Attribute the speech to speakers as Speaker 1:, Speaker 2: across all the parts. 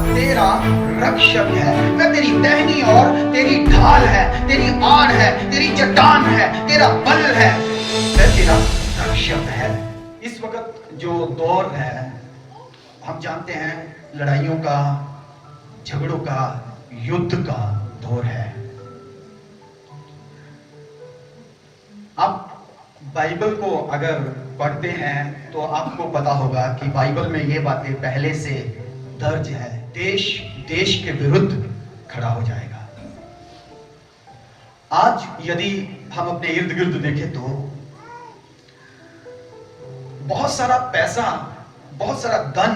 Speaker 1: तेरा रक्षक है, वह तेरी टहनी और तेरी ढाल है, तेरी आड़ है, तेरी चट्टान है, तेरा बल है, वह तेरा रक्षक है। इस वक्त जो दौर है, हम जानते हैं लड़ाइयों का, झगड़ों का, युद्ध का दौर है। आप बाइबल को अगर पढ़ते हैं तो आपको पता होगा कि बाइबल में ये बातें पहले से दर्ज है। देश देश के विरुद्ध खड़ा हो जाएगा। आज यदि हम अपने इर्द गिर्द देखें तो बहुत सारा पैसा, बहुत सारा धन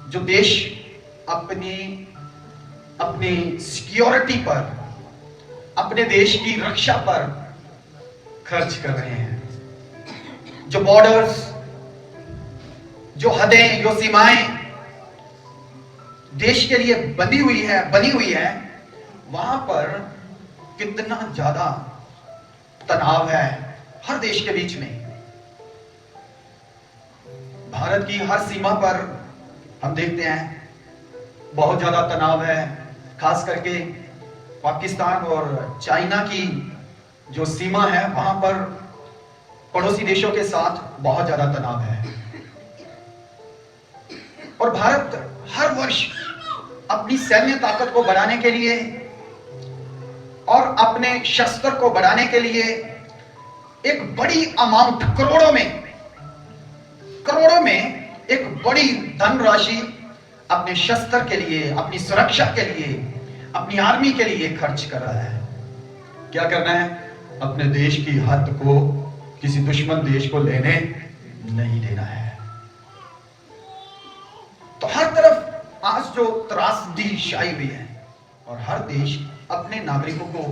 Speaker 1: जो देश अपनी सिक्योरिटी पर, अपने देश की रक्षा पर खर्च कर रहे हैं। जो बॉर्डर्स, जो हदें, जो सीमाएं देश के लिए बनी हुई है, वहां पर कितना ज्यादा तनाव है हर देश के बीच में। भारत की हर सीमा पर हम देखते हैं बहुत ज्यादा तनाव है। खास करके पाकिस्तान और चाइना की जो सीमा है, वहां पर पड़ोसी देशों के साथ बहुत ज्यादा तनाव है। और भारत हर वर्ष अपनी सैन्य ताकत को बढ़ाने के लिए और अपने शस्त्र को बढ़ाने के लिए एक बड़ी अमाउंट, करोड़ों में एक बड़ी धनराशि अपने शस्त्र के लिए, अपनी सुरक्षा के लिए, अपनी आर्मी के लिए खर्च कर रहा है। क्या करना है? अपने देश की हद को किसी दुश्मन देश को लेने नहीं देना है। तो हर तरफ आज जो त्रासदी छाई हुई है और हर देश अपने नागरिकों को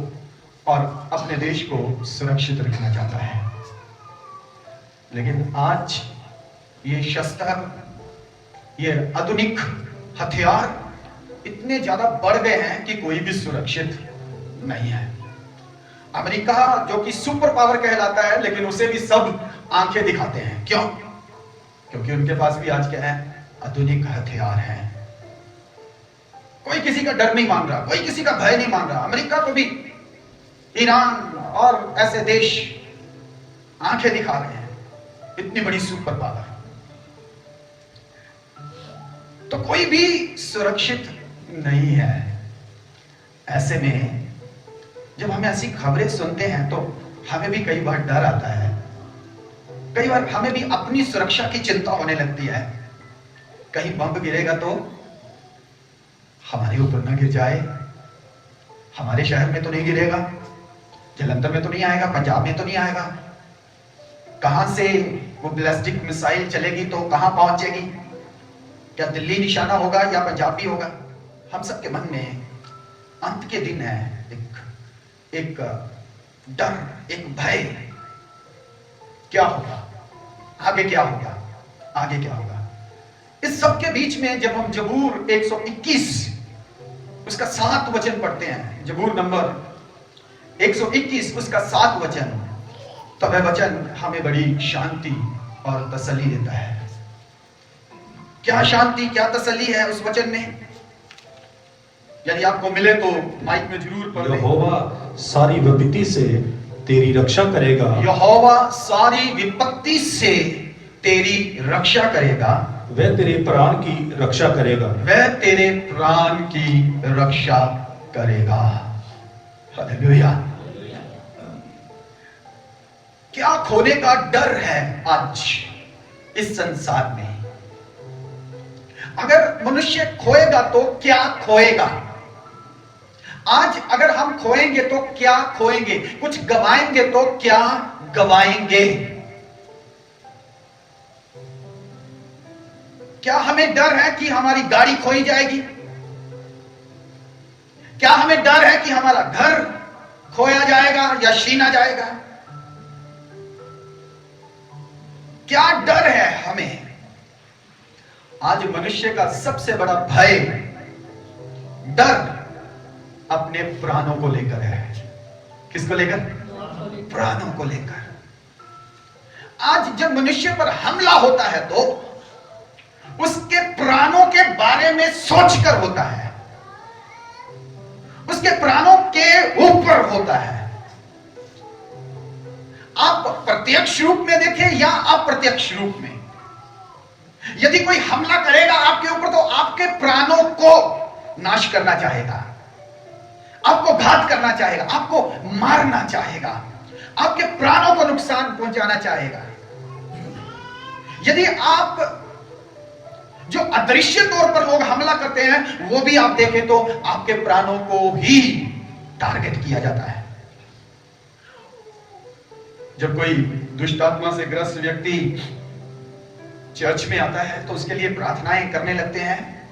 Speaker 1: और अपने देश को सुरक्षित रखना चाहता है। लेकिन आज ये शस्त्र, ये आधुनिक हथियार इतने ज्यादा बढ़ गए हैं कि कोई भी सुरक्षित नहीं है। अमेरिका जो कि सुपर पावर कहलाता है, लेकिन उसे भी सब आंखें दिखाते हैं। क्यों? क्योंकि उनके पास भी आज क्या है? आधुनिक हथियार हैं। कोई किसी का डर नहीं मान रहा, कोई किसी का भय नहीं मान रहा। अमेरिका को भी ईरान और ऐसे देश आंखें दिखा रहे हैं, इतनी बड़ी सुपर पावर। तो कोई भी सुरक्षित नहीं है। ऐसे में जब हम ऐसी खबरें सुनते हैं तो हमें भी कई बार डर आता है। कई बार हमें भी अपनी सुरक्षा की चिंता होने लगती है। कहीं बम गिरेगा तो हमारे ऊपर ना गिर जाए, हमारे शहर में तो नहीं गिरेगा, जलंधर में तो नहीं आएगा, पंजाब में तो नहीं आएगा। कहां से वो बैलिस्टिक मिसाइल चलेगी तो कहां पहुंचेगी? क्या दिल्ली निशाना होगा या पंजाब भी होगा? हम सबके मन में अंत के दिन है एक डर, एक भय। क्या होगा आगे? क्या होगा आगे? क्या होगा? इस सब के बीच में जब हम जबूर 121 उसका 7 वचन पढ़ते हैं, जबूर नंबर 121 उसका 7 वचन, तो वह वचन हमें बड़ी शांति और तसल्ली देता है। क्या शांति, क्या तसल्ली है उस वचन में? यदि आपको मिले तो माइक में जरूर पढ़ें।
Speaker 2: यहोवा सारी विपत्ति से तेरी रक्षा करेगा।
Speaker 1: यहोवा सारी विपत्ति से तेरी रक्षा करेगा।
Speaker 2: वह तेरे प्राण की रक्षा करेगा।
Speaker 1: वह तेरे प्राण की रक्षा करेगा। हालेलुया। क्या खोने का डर है आज इस संसार में? अगर मनुष्य खोएगा तो क्या खोएगा? आज अगर हम खोएंगे तो क्या खोएंगे? कुछ गवाएंगे तो क्या गवाएंगे? क्या हमें डर है कि हमारी गाड़ी खोई जाएगी? क्या हमें डर है कि हमारा घर खोया जाएगा या छीना जाएगा? क्या डर है हमें? आज मनुष्य का सबसे बड़ा भय, डर अपने प्राणों को लेकर है। किसको लेकर? प्राणों को लेकर। आज जब मनुष्य पर हमला होता है तो उसके प्राणों के बारे बारे में सोचकर होता है, उसके प्राणों के ऊपर होता है। आप प्रत्यक्ष रूप में देखें या अप्रत्यक्ष रूप में, यदि कोई हमला करेगा आपके ऊपर तो आपके प्राणों को नाश करना चाहेगा, आपको घात करना चाहेगा, आपको मारना चाहेगा, आपके प्राणों को नुकसान पहुंचाना चाहेगा। यदि आप जो अदृश्य तौर पर लोग हमला करते हैं वो भी आप देखें तो आपके प्राणों को ही टारगेट किया जाता है। जब कोई दुष्ट आत्मा से ग्रस्त व्यक्ति चर्च में आता है तो उसके लिए प्रार्थनाएं करने लगते हैं,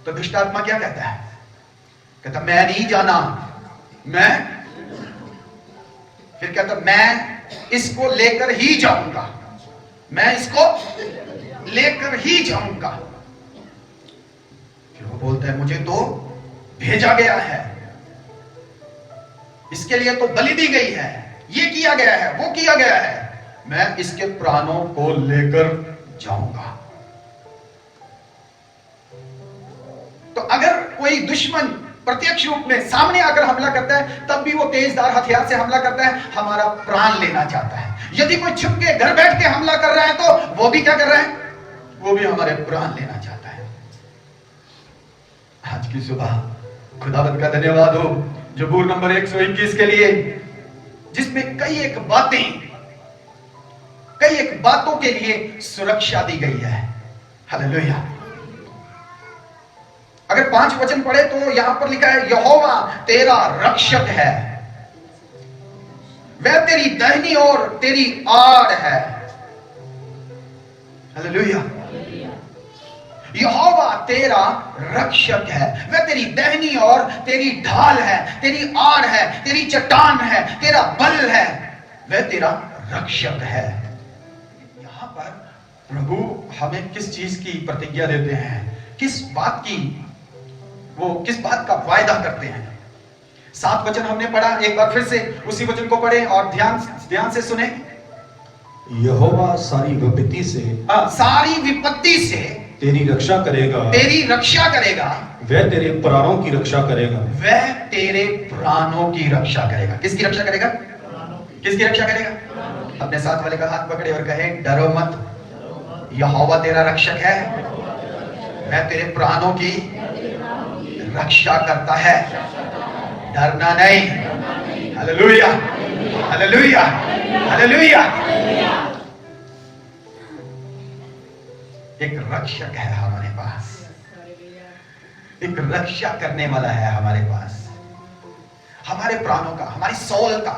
Speaker 1: तो दुष्ट आत्मा क्या कहता है? कहता मैं नहीं जाना, मैं फिर कहता मैं इसको लेकर ही जाऊंगा, मैं इसको लेकर ही जाऊंगा। फिर वो बोलता है मुझे तो भेजा गया है, इसके लिए तो बलि दी गई है, ये किया गया है, वो किया गया है, मैं इसके प्राणों को लेकर जाऊंगा। तो अगर कोई दुश्मन प्रत्यक्ष रूप में सामने आकर हमला करता है तब भी वो तेजधार हथियार से हमला करता है, हमारा प्राण लेना चाहता है। यदि कोई छुप के घर बैठ के हमला कर रहा है तो वो भी क्या कर रहा है? वो भी हमारे प्राण लेना चाहता है। आज की सुबह खुदावंद का धन्यवाद हो जबूर नंबर 121 के लिए, जिसमें कई एक बातों के लिए सुरक्षा दी गई है। हालेलुया। अगर 5 वचन पढ़े तो यहां पर लिखा है यहोवा तेरा रक्षक है, वह तेरी दाहिनी और तेरी आड़ है। हालेलुया। यहोवा तेरा रक्षक है, वह तेरी दाहिनी और तेरी ढाल है, तेरी आड़ है, तेरी चट्टान है, तेरा बल है, वह तेरा रक्षक है। यहां पर प्रभु हमें किस चीज की प्रतिज्ञा देते हैं, किस बात का वायदा करते हैं? 7 वचन हमने पढ़ा, एक बार फिर से उसी वचन को पढ़े और ध्यान से सुने।
Speaker 2: यहोवा सारी विपत्ति से तेरी रक्षा करेगा, वह तेरे प्राणों की रक्षा करेगा,
Speaker 1: वह तेरे प्राणों की रक्षा करेगा। किसकी रक्षा करेगा? किसकी रक्षा करेगा? अपने साथ वाले का हाथ पकड़े और कहे डरो मत, यहोवा तेरा रक्षक है, वह तेरे प्राणों की रक्षा करता है, डरना नहीं। Hallelujah, hallelujah, hallelujah. एक रक्षक है हमारे पास, एक रक्षा करने वाला है हमारे पास, हमारे प्राणों का, हमारी सोल का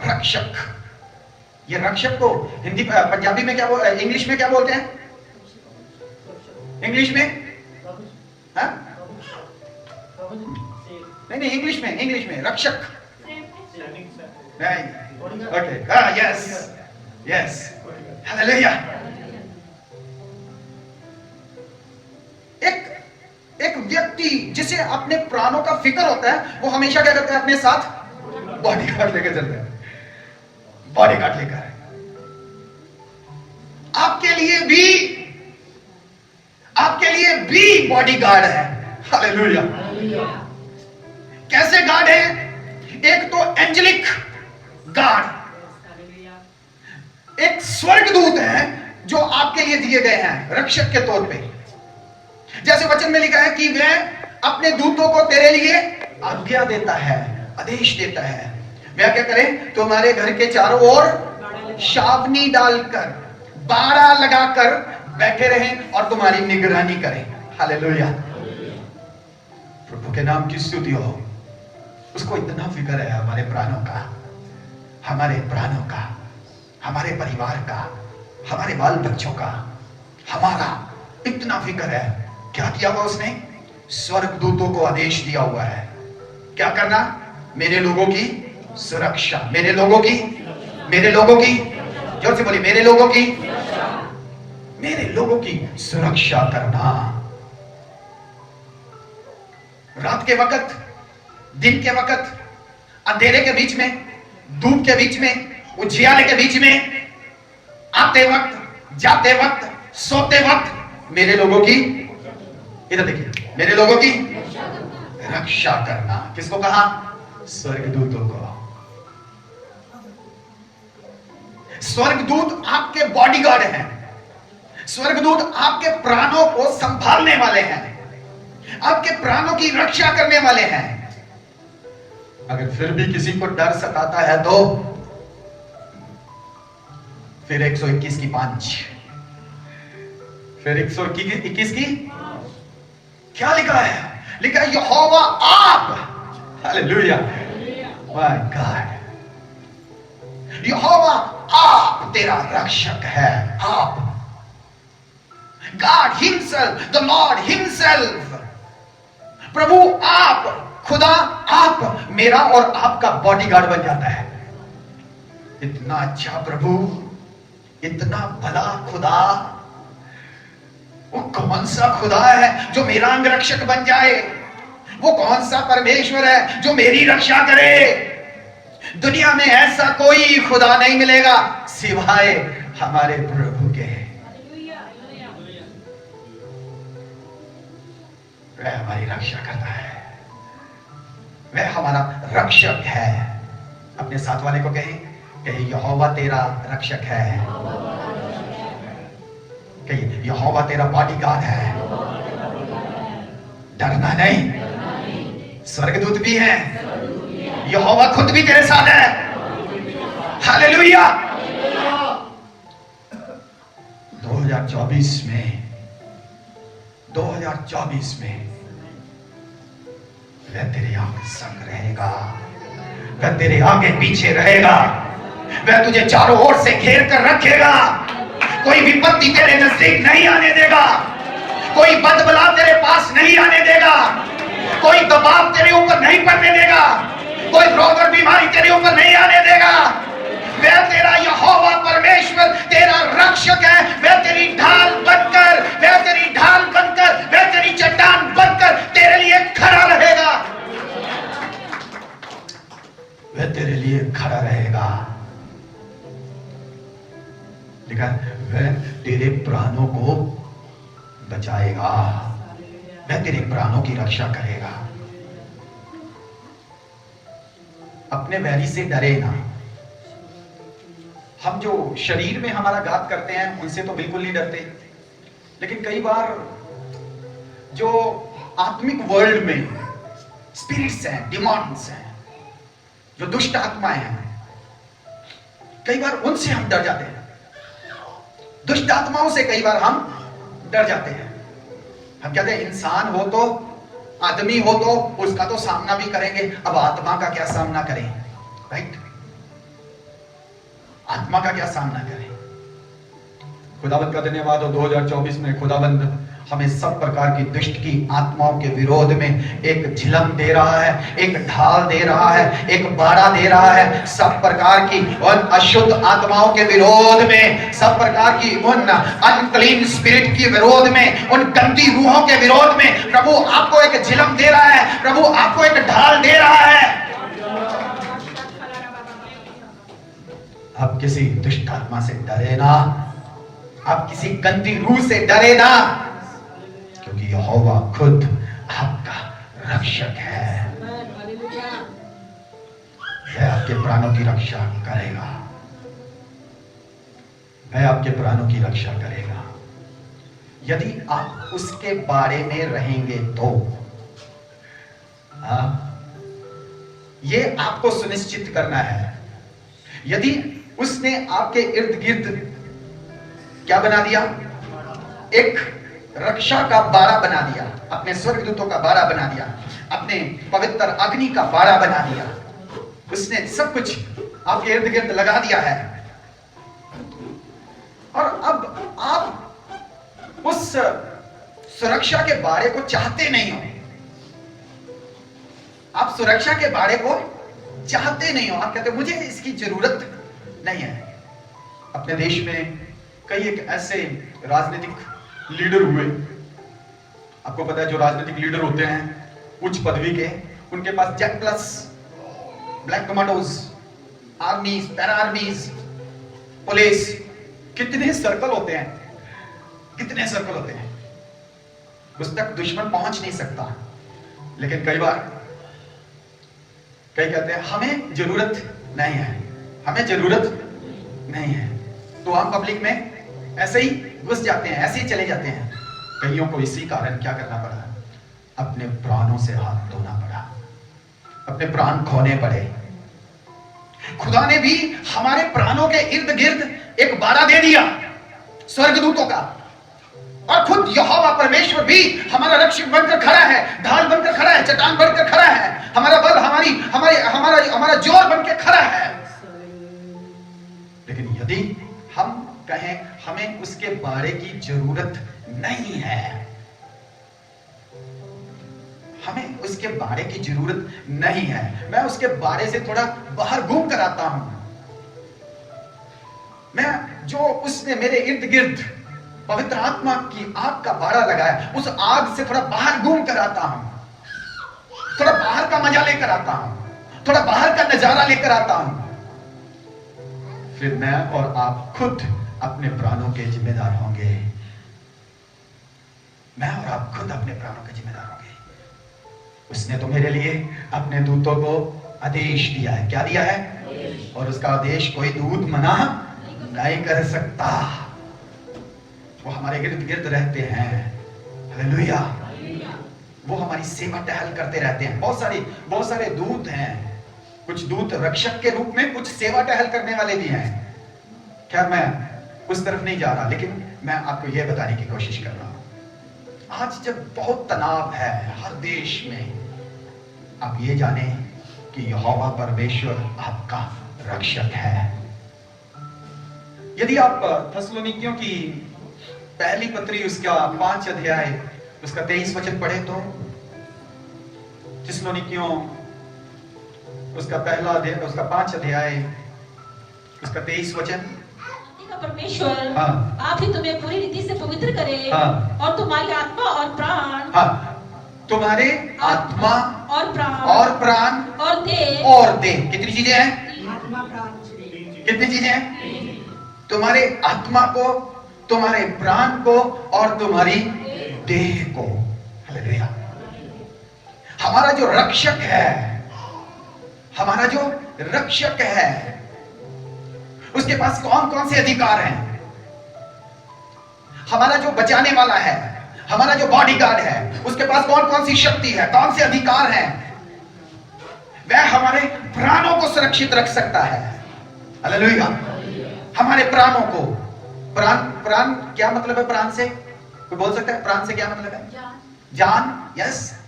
Speaker 1: रक्षक। ये रक्षक को हिंदी पंजाबी में क्या इंग्लिश में क्या बोलते हैं? इंग्लिश में हाँ? नहीं इंग्लिश में रक्षक नहीं। Okay, yes, hallelujah. एक व्यक्ति जिसे अपने प्राणों का फिक्र होता है वो हमेशा क्या करता है? अपने साथ बॉडीगार्ड लेकर चलता है, बॉडीगार्ड लेकर। आपके लिए भी बॉडीगार्ड है। हालेलुया। कैसे गार्ड है? एक तो एंजेलिक गार्ड, एक स्वर्गदूत है जो आपके लिए दिए गए हैं रक्षक के तौर पे। जैसे वचन में लिखा है कि वह अपने दूतों को तेरे लिए आज्ञा देता है, आदेश देता है। वह क्या करें? तुम्हारे घर के चारों ओर छावनी डालकर, बाड़ा लगाकर बैठे रहें और तुम्हारी निगरानी करें। हालेलुया। प्रभु के नाम की स्तुति हो। उसको इतना फिक्र है हमारे प्राणों का, हमारे परिवार का, हमारे बाल बच्चों का, हमारा इतना फिक्र है। क्या किया हुआ उसने? स्वर्गदूतों को आदेश दिया हुआ है क्या करना? मेरे लोगों की सुरक्षा, मेरे लोगों की, जोर से बोलिए, मेरे लोगों की सुरक्षा करना। रात के वक्त, दिन के वक्त, अंधेरे के बीच में, धूप के बीच में, उजियाले के बीच में, आते वक्त, जाते वक्त, सोते वक्त मेरे लोगों की इधर देखिए, मेरे लोगों की रक्षा करना। किसको कहा? स्वर्गदूतों को। स्वर्गदूत आपके बॉडीगार्ड हैं। स्वर्गदूत आपके प्राणों को संभालने वाले हैं, आपके प्राणों की रक्षा करने वाले हैं। अगर फिर भी किसी को डर सताता है तो फिर 121 की 5, फिर 121 की क्या लिखा है? लिखा है यहोवा आप। Hallelujah, my God. यहोवा आप तेरा रक्षक है। आप, god himself, the lord himself, प्रभु आप, खुदा आप मेरा और आपका बॉडीगार्ड बन जाता है। इतना अच्छा प्रभु, इतना भला खुदा। वो कौन सा खुदा है जो मेरा अंग रक्षक बन जाए? वो कौन सा परमेश्वर है जो मेरी रक्षा करे? दुनिया में ऐसा कोई खुदा नहीं मिलेगा सिवाय हमारे प्रभु के। वह हमारी रक्षा करता है, वह हमारा रक्षक है। अपने साथ वाले को कहे यहोवा तेरा रक्षक है। कहिए यहोवा तेरा बॉडीगार्ड है। डरना नहीं, स्वर्गदूत भी है, यहोवा खुद भी तेरे साथ है। हालेलुया। 2024 में वह तेरे आगे संग रहेगा, वह तेरे आगे पीछे रहेगा, वह तुझे चारों ओर से घेर कर रखेगा। कोई विपत्ति तेरे नजदीक नहीं आने देगा, कोई बदबला तेरे पास नहीं आने देगा, कोई दबाव तेरे ऊपर नहीं पड़ने देगा, कोई रोग और बीमारी तेरे ऊपर नहीं आने देगा। वह तेरा यहोवा परमेश्वर तेरा रक्षक है। वह तेरी ढाल बनकर, वह तेरी ढाल बनकर, वह तेरी चट्टान बनकर तेरे लिए खड़ा रहेगा। वह तेरे लिए खड़ा रहेगा। लिखा वह तेरे प्राणों को बचाएगा, वह तेरे प्राणों की रक्षा करेगा। अपने वैरी से डरे ना। हम जो शरीर में हमारा घात करते हैं उनसे तो बिल्कुल नहीं डरते, लेकिन कई बार जो आत्मिक वर्ल्ड में स्पिरिट्स हैं, डिमॉन्स हैं, जो दुष्ट आत्माएं हैं, कई बार उनसे हम डर जाते हैं। दुष्ट आत्माओं से कई बार हम डर जाते हैं। हम कहते हैं इंसान हो तो, आदमी हो तो उसका तो सामना भी करेंगे, अब आत्मा का क्या सामना करें? राइट, आत्मा का क्या सामना करें? खुदावंद का धन्यवाद हो 2024 में खुदावंद हमें सब प्रकार की दुष्ट की आत्माओं के विरोध में एक झिलम दे रहा है, एक ढाल दे रहा है, एक बाड़ा दे रहा है। सब प्रकार की उन अशुद्ध आत्माओं के विरोध में, सब प्रकार की उन अनक्लीन स्पिरिट के विरोध में, उन गंदी रूहों के विरोध में प्रभु आपको एक झिलम दे रहा है, प्रभु आपको एक ढाल दे रहा है। अब किसी दुष्ट आत्मा से डरे ना, अब किसी गंदी रूह से डरे ना, क्योंकि यहोवा खुद आपका रक्षक है। वह आपके प्राणों की रक्षा करेगा, वह आपके प्राणों की रक्षा करेगा यदि आप उसके बारे में रहेंगे तो। ये आपको सुनिश्चित करना है। यदि उसने आपके इर्द गिर्द क्या बना दिया? एक रक्षा का बाड़ा बना दिया, अपने स्वर्गदूतों का बाड़ा बना दिया, अपने पवित्र अग्नि का बाड़ा बना दिया। उसने सब कुछ आपके इर्द गिर्द लगा दिया है। और अब आप उस सुरक्षा के बाड़े को चाहते नहीं हो। आप सुरक्षा के बाड़े को चाहते नहीं हो। आप कहते मुझे इसकी जरूरत नहीं है। अपने देश में कई एक ऐसे राजनीतिक लीडर हुए, आपको पता है जो राजनीतिक लीडर होते हैं उच्च पदवी के, उनके पास jet plus, black commandos, armies, para armies, police, कितने सर्कल होते हैं, कितने सर्कल होते हैं। उस तक दुश्मन पहुंच नहीं सकता। लेकिन कई बार कई कहते हैं हमें जरूरत नहीं है, हमें जरूरत नहीं है, तो हम पब्लिक में ऐसे ही घुस जाते हैं, ऐसे ही चले जाते हैं। कईयों को इसी कारण क्या करना पड़ा, अपने प्राणों से हाथ धोना पड़ा, अपने प्राण खोने पड़े। खुदा ने भी हमारे प्राणों के इर्द गिर्द एक बाड़ा दे दिया स्वर्गदूतों का, और खुद यहोवा परमेश्वर भी हमारा रक्षक बनकर खड़ा है, ढाल बनकर खड़ा है, चट्टान बनकर खड़ा है, हमारा बल, हमारा जोर बनकर खड़ा है। लेकिन यदि हम कहें हमें उसके बाड़े की जरूरत नहीं है, हमें उसके बाड़े की जरूरत नहीं है, मैं उसके बाड़े से थोड़ा बाहर घूम कर आता हूं, मैं जो उसने मेरे इर्द गिर्द पवित्र आत्मा की आग का बाड़ा लगाया, उस आग से थोड़ा बाहर घूम कर आता हूं, थोड़ा बाहर का मजा लेकर आता हूं, थोड़ा बाहर का नजारा लेकर आता हूं। फिर मैं और आप खुद अपने प्राणों के जिम्मेदार होंगे, मैं और आप खुद अपने प्राणों के जिम्मेदार होंगे। उसने तो मेरे लिए अपने दूतों को आदेश दिया है। क्या दिया है? और उसका आदेश कोई दूत मना नहीं कर सकता। वो हमारे गिर्द गिर्द रहते हैं, हालेलुया। वो हमारी सेवा टहल करते रहते हैं। बहुत सारे दूत हैं, कुछ दूत रक्षक के रूप में, कुछ सेवा टहल करने वाले भी हैं। खैर मैं उस तरफ नहीं जा रहा, लेकिन मैं आपको यह बताने की कोशिश कर रहा हूं। आज जब बहुत तनाव है हर देश में, आप ये जाने कि यहोवा परमेश्वर आपका रक्षक है। यदि आप थस्सलुनीकियों की पहली पत्री उसका 5 अध्याय उसका 23 वचन पढ़े तो, थस्सलुनीकियों उसका पहला अध्याय उसका 5 अध्याय उसका 23 वचन,
Speaker 3: परमेश्वर
Speaker 1: हाँ,
Speaker 3: आप ही तुम्हें पूरी रीति से पवित्र करे,
Speaker 1: हाँ,
Speaker 3: और तुम्हारी आत्मा और प्राण,
Speaker 1: हाँ, तुम्हारे आत्मा और प्राण
Speaker 3: और देह
Speaker 1: कितनी चीजें हैं? कितनी चीजें हैं? तुम्हारे आत्मा को, तुम्हारे प्राण को और तुम्हारी देह को। हालेलुया। हमारा जो रक्षक है, हमारा जो रक्षक है, उसके पास कौन कौन से अधिकार हैं? हमारा जो बचाने वाला है, हमारा जो बॉडीगार्ड है, उसके पास कौन कौन सी शक्ति है, कौन से अधिकार हैं? वह हमारे प्राणों को सुरक्षित रख सकता है। हालेलुया। हमारे प्राणों को, प्राण क्या मतलब है? प्राण से कोई बोल सकता है? प्राण से क्या मतलब है? जान। यस,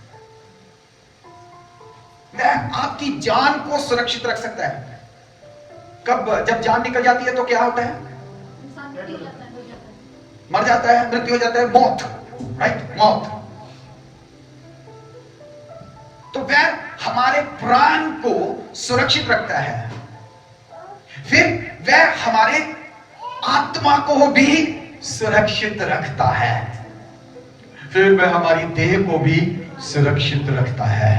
Speaker 1: वह आपकी जान को सुरक्षित रख सकता है। कब जब जान निकल जाती है तो क्या होता है? मर जाता है, मृत्यु हो जाता है, मौत, राइट, मौत। तो वह हमारे प्राण को सुरक्षित रखता है। फिर वह हमारे आत्मा को भी सुरक्षित रखता है। फिर वह हमारी देह को भी सुरक्षित रखता है।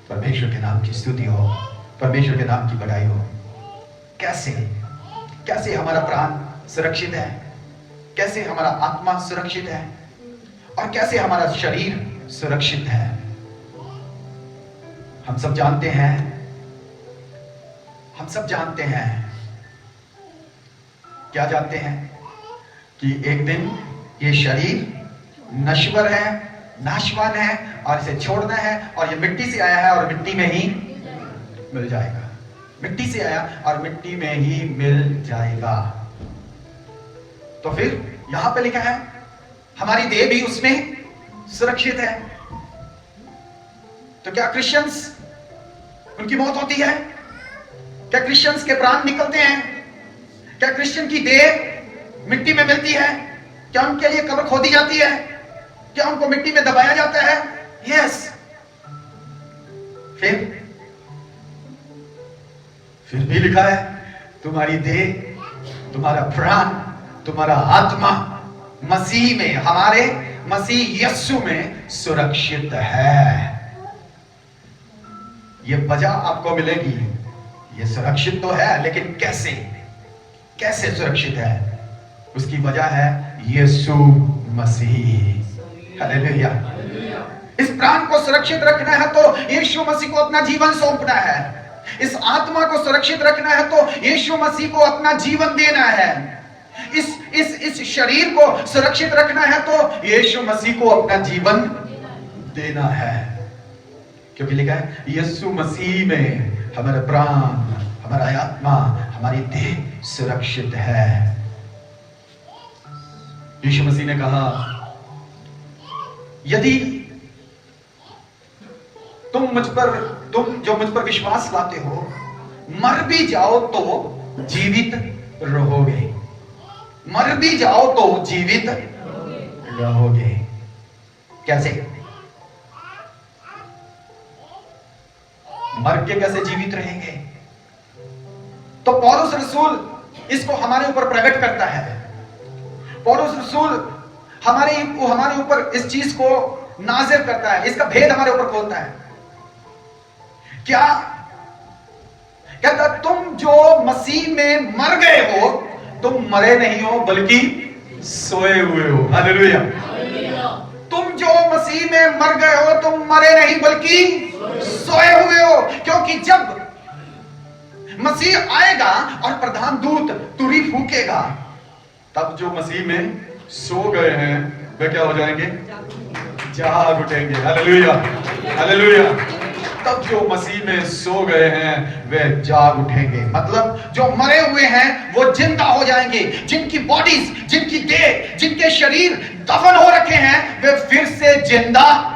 Speaker 1: परमेश्वर के नाम की स्तुति हो, परमेश्वर के नाम की बड़ाई हो। कैसे हमारा प्राण सुरक्षित है, कैसे हमारा आत्मा सुरक्षित है, और कैसे हमारा शरीर सुरक्षित है। हम सब जानते हैं, क्या जानते हैं? कि एक दिन ये शरीर नश्वर है, नाशवान है, और इसे छोड़ना है, और ये मिट्टी से आया है और मिट्टी में ही मिल जाएगा। मिट्टी से आया और मिट्टी में ही मिल जाएगा। तो फिर यहां पे लिखा है हमारी देह भी उसमें सुरक्षित है। तो क्या क्रिश्चियंस, उनकी मौत होती है? क्या क्रिश्चियंस के प्राण निकलते हैं? क्या क्रिश्चियन की देह मिट्टी में मिलती है? क्या उनके लिए कब्र खोदी जाती है? क्या उनको मिट्टी में दबाया जाता है? यस। फिर भी लिखा है तुम्हारी देह, तुम्हारा प्राण, तुम्हारा आत्मा मसीह में, हमारे मसीह यीशु में सुरक्षित है। ये वजह आपको मिलेगी। ये सुरक्षित तो है, लेकिन कैसे सुरक्षित है? उसकी वजह है यीशु मसीह। हालेलुया। इस प्राण को सुरक्षित रखना है तो यीशु मसीह को अपना जीवन सौंपना है। इस आत्मा को सुरक्षित रखना है तो यीशु मसीह को अपना जीवन देना है। इस शरीर को सुरक्षित रखना है तो यीशु मसीह को अपना जीवन देना है। क्योंकि लिखा है यीशु मसीह में हमारा प्राण, हमारा आत्मा, हमारी देह सुरक्षित है। यीशु मसीह ने कहा यदि तुम जो मुझ पर विश्वास लाते हो, मर भी जाओ तो जीवित रहोगे। मर भी जाओ तो जीवित रहोगे। कैसे? मर के कैसे जीवित रहेंगे? तो पौलुस रसूल इसको हमारे ऊपर प्रकट करता है। पौलुस रसूल हमारे ऊपर इस चीज को नाज़िर करता है, इसका भेद हमारे ऊपर खोलता है। क्या कहता? तुम जो मसीह में मर गए हो, तुम मरे नहीं हो बल्कि सोए हुए हो। हालेलुया। तुम जो मसीह में मर गए हो, तुम मरे नहीं बल्कि सोए हुए हो। क्योंकि जब मसीह आएगा और प्रधान दूत तुरी फूकेगा, तब जो मसीह में सो गए हैं वे क्या हो जाएंगे? जाग उठेंगे। Hallelujah, hallelujah. तब जो मसीह में सो गए हैं वे जाग उठेंगे। मतलब जो मरे हुए हैं वो जिंदा हो जाएंगे। जिनकी बॉडीज, जिनकी देह, जिनके शरीर दफन हो रखे हैं, वे फिर से जिंदा,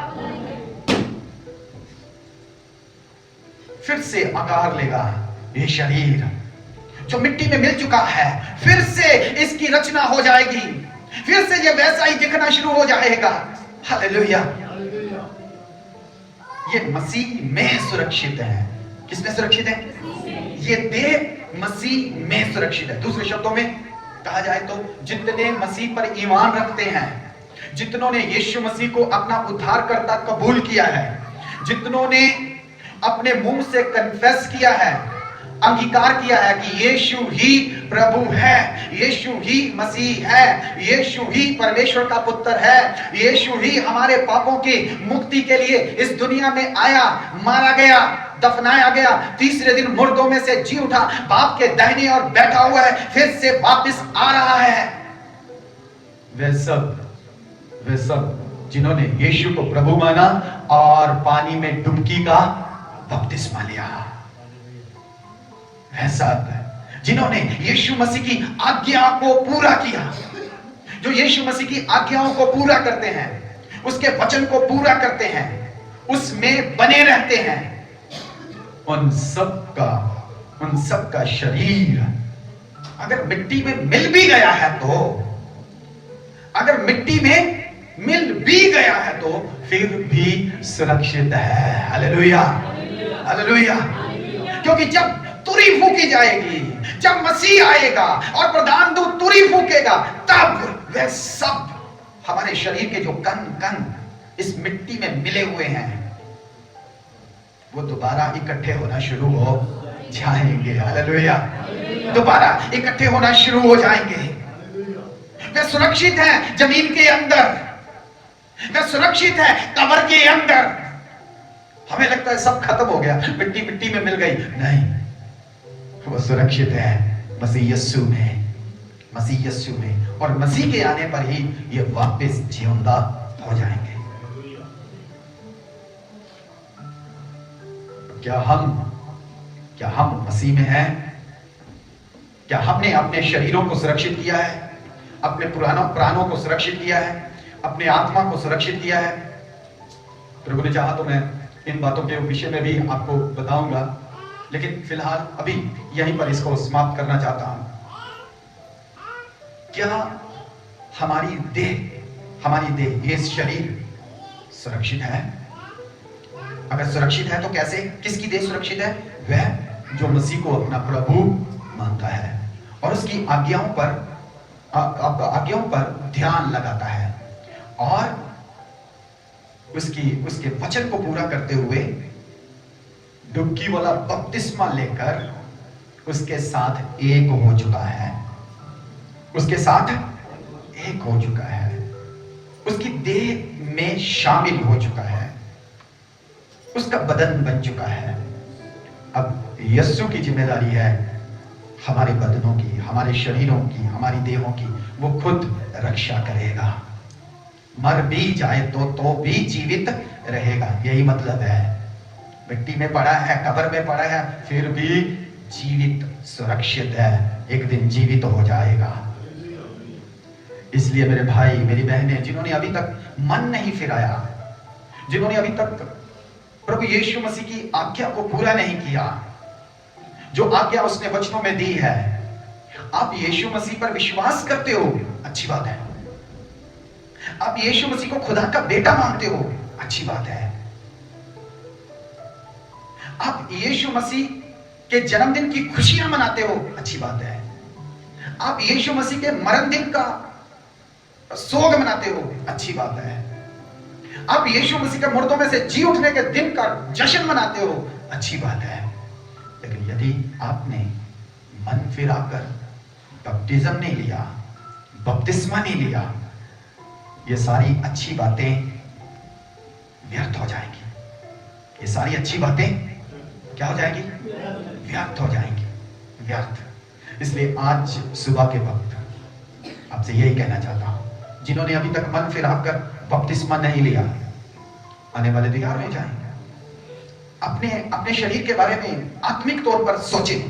Speaker 1: फिर से आकार लेगा। ये शरीर जो मिट्टी में मिल चुका है, फिर से इसकी रचना हो जाएगी। फिर से ये वैसा ही दिखना शुरू हो जाएगा। हालेलुया। ये मसीह में सुरक्षित है। किसमें सुरक्षित है? ये देह मसीह में सुरक्षित है। दूसरे शब्दों में कहा जाए तो जितने मसीह पर ईमान रखते हैं, जितनों ने यीशु मसीह को अपना उद्धारकर्ता कबूल किया है, जितनों ने अपने मुंह से कन्फेस किया है, अंगीकार किया है कि यीशु ही प्रभु है, यीशु ही मसीह है, यीशु ही परमेश्वर का पुत्र है, यीशु ही हमारे पापों की मुक्ति के लिए इस दुनिया में आया, मारा गया, दफनाया गया, तीसरे दिन मुर्दों में से जी उठा, बाप के दाहिने और बैठा हुआ है, फिर से वापस आ रहा है। वे सब जिन्होंने यीशु को प्रभु माना और पानी में डुबकी का बपतिस्मा लिया, ऐसा जिन्होंने यीशु मसीह की आज्ञा को पूरा किया, जो यीशु मसीह की आज्ञाओं को पूरा करते हैं, उसके वचन को पूरा करते हैं, उसमें बने रहते हैं, उन सब का शरीर अगर मिट्टी में मिल भी गया है तो, अगर मिट्टी में मिल भी गया है तो फिर भी सुरक्षित है। Hallelujah, hallelujah. क्योंकि जब तुरी फूकी जाएगी, जब मसीह आएगा और प्रधान दूत तुरी फूकेगा, तब वे सब हमारे शरीर के जो कण इस मिट्टी में मिले हुए हैं, वो दोबारा इकट्ठे होना शुरू हो जाएंगे। हालेलुया। दोबारा इकट्ठे होना शुरू हो जाएंगे। वे सुरक्षित हैं जमीन के अंदर, वे सुरक्षित है कब्र के अंदर। हमें लगता है सब खत्म हो गया, मिट्टी में मिल गई, नहीं, वो सुरक्षित है मसीह यीशु में, मसीह यीशु में। और मसीह के आने पर ही ये वापस जिंदा हो जाएंगे। क्या हम मसीह में हैं? क्या हमने अपने शरीरों को सुरक्षित किया है, अपने प्राणों को सुरक्षित किया है, अपने आत्मा को सुरक्षित किया है? प्रभु ने चाहा तो मैं इन बातों के विषय में भी आपको बताऊंगा, लेकिन फिलहाल अभी यहीं पर इसको समाप्त करना चाहता हूं। क्या हमारी देह, ये शरीर सुरक्षित है? अगर सुरक्षित है तो कैसे? किसकी देह सुरक्षित है? वह जो मसीह को अपना प्रभु मानता है और उसकी आज्ञाओं पर ध्यान लगाता है और उसके वचन को पूरा करते हुए डुबकी वाला बपतिस्मा लेकर उसके साथ एक हो चुका है, उसके साथ एक हो चुका है, उसकी देह में शामिल हो चुका है, उसका बदन बन चुका है। अब यीशु की जिम्मेदारी है हमारे बदनों की, हमारे शरीरों की, हमारी देहों की वो खुद रक्षा करेगा। मर भी जाए तो भी जीवित रहेगा, यही मतलब है। मिट्टी में पड़ा है, कब्र में पड़ा है, फिर भी जीवित, सुरक्षित है, एक दिन जीवित हो जाएगा। इसलिए मेरे भाई, मेरी बहनें, जिन्होंने अभी तक मन नहीं फिराया, जिन्होंने अभी तक प्रभु यीशु मसीह की आज्ञा को पूरा नहीं किया, जो आज्ञा उसने वचनों में दी है, आप यीशु मसीह पर विश्वास करते हो, अच्छी बात है। आप यीशु मसीह को खुदा का बेटा मानते हो, अच्छी बात है। आप यीशु मसीह के जन्मदिन की खुशियां मनाते हो, अच्छी बात है। आप यीशु मसीह के मरण दिन का सोग मनाते हो, अच्छी बात है। आप यीशु मसीह के मुर्दों में से जी उठने के दिन का जश्न मनाते हो, अच्छी बात है। लेकिन यदि आपने मन फिराकर बपटिज्म नहीं लिया, बपतिस्मा नहीं लिया, ये सारी अच्छी बातें व्यर्थ हो जाएंगी। ये सारी अच्छी बातें क्या हो जाएंगी? व्यर्थ हो जाएंगी, व्यर्थ। इसलिए आज सुबह के वक्त आपसे यही कहना चाहता हूं, जिन्होंने अभी तक मन फिराकर बपतिस्मा नहीं लिया, आने वाले दिन में जाएंगे। अपने शरीर के बारे में आत्मिक तौर पर सोचें,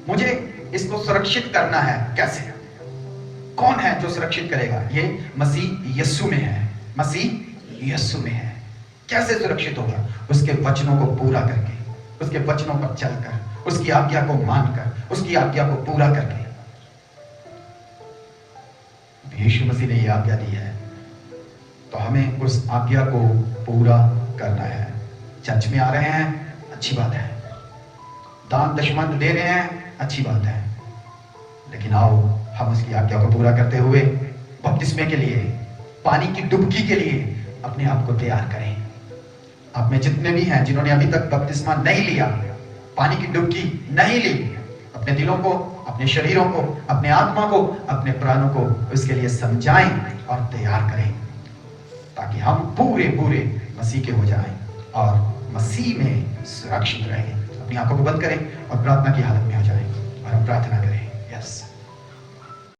Speaker 1: मुझे इसको सुरक्षित करना है, कैसे? कौन है जो सुरक्षित करेगा? ये मसीह यीशु में है, मसीह यीशु में है। कैसे सुरक्षित होगा? उसके वचनों को पूरा करके, उसके वचनों पर चलकर, उसकी आज्ञा को मानकर, उसकी आज्ञा को पूरा करके। यीशु मसीह ने यह आज्ञा दी है, तो हमें उस आज्ञा को पूरा करना है। चर्च में आ रहे हैं, अच्छी बात है। दान दशमंत दे रहे हैं, अच्छी बात है। लेकिन आओ हम उसकी आज्ञा को पूरा करते हुए बपतिस्मे के लिए, पानी की डुबकी के लिए अपने आप को तैयार करें। आप में जितने भी हैं जिन्होंने अभी तक बपतिस्मा नहीं लिया, पानी की डुबकी नहीं ली, अपने दिलों को, अपने शरीरों को, अपने आत्मा को, अपने प्राणों को उसके लिए समझाएं और तैयार करें, ताकि हम पूरे पूरे मसीह के हो जाएं और मसीह में सुरक्षित रहें। अपनी आंखों को बंद करें और प्रार्थना की हालत में हो जाएं और हम प्रार्थना करें। यस।